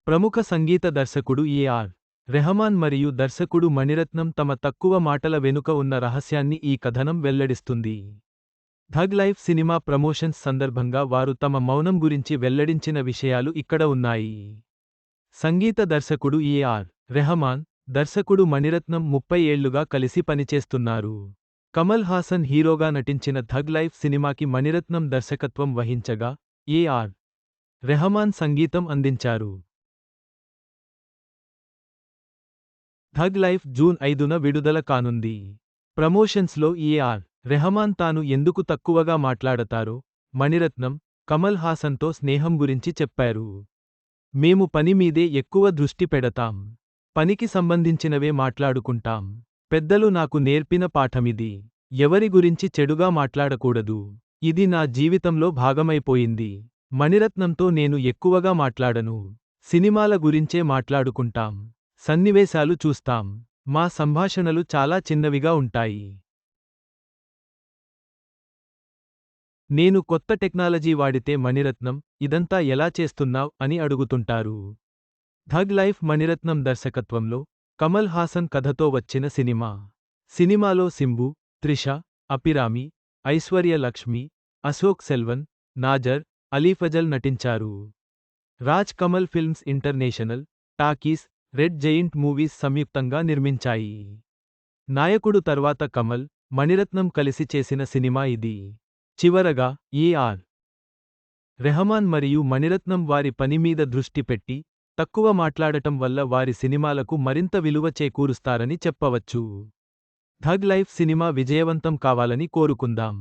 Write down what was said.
ప్రముఖ సంగీత దర్శకుడు ఏ.ఆర్. రెహమాన్ మరియు దర్శకుడు మణిరత్నం తమ తక్కువ మాటల వెనుక ఉన్న రహస్యాన్ని ఈ కథనం వెల్లడిస్తుంది. థగ్ లైఫ్ సినిమా ప్రమోషన్స్ సందర్భంగా వారు తమ మౌనం గురించి వెల్లడించిన విషయాలు ఇక్కడ ఉన్నాయి. సంగీత దర్శకుడు ఏ.ఆర్. రెహమాన్, దర్శకుడు మణిరత్నం 30 ఏళ్లుగా కలిసి పనిచేస్తున్నారు. కమల్ హాసన్ హీరోగా నటించిన థగ్ లైఫ్ సినిమాకి మణిరత్నం దర్శకత్వం వహించగా, ఏ.ఆర్. రెహమాన్ సంగీతం అందించారు. థగ్ లైఫ్ జూన్ 5న విడుదల కానుంది. ప్రమోషన్స్లో ఏ.ఆర్. రెహమాన్ తాను ఎందుకు తక్కువగా మాట్లాడతారో, మణిరత్నం, కమల్ హాసన్తో స్నేహం గురించి చెప్పారు. మేము పని మీదే ఎక్కువ దృష్టి పెడతాం. పనికి సంబంధించినవే మాట్లాడుకుంటాం. పెద్దలు నాకు నేర్పిన పాఠమిది. ఎవరి గురించి చెడుగా మాట్లాడకూడదు. ఇది నా జీవితంలో భాగమైపోయింది. మణిరత్నంతో నేను ఎక్కువగా మాట్లాడను. సినిమాల గురించే మాట్లాడుకుంటాం. సన్నివేశాలు చూస్తాం. మా సంభాషణలు చాలా చిన్నవిగా ఉంటాయి. నేను కొత్త టెక్నాలజీ వాడితే మణిరత్నం, ఇదంతా ఎలా చేస్తున్నావ్ అని అడుగుతుంటారు. థగ్ లైఫ్ మణిరత్నం దర్శకత్వంలో, కమల్ హాసన్ కథతో వచ్చిన సినిమా. సినిమాలో సింబు, త్రిష, అపిరామి, ఐశ్వర్య లక్ష్మి, అశోక్ సెల్వన్, నాజర్, అలీఫజల్ నటించారు. Raj Kamal films international, talkies, red giant movies సంయుక్తంగా నిర్మించాయి. నాయకుడు తర్వాత కమల్, మణిరత్నం కలిసి చేసిన సినిమా ఇది. చివరగా, ఏ.ఆర్. రెహమాన్ మరియు మణిరత్నం వారి పని మీద దృష్టి పెట్టి, తక్కువ మాట్లాడటం వల్ల వారి సినిమాలకు మరింత విలువ చేకూరుస్తారని చెప్పవచ్చు. థగ్ లైఫ్ సినిమా విజయవంతం కావాలని కోరుకుందాం.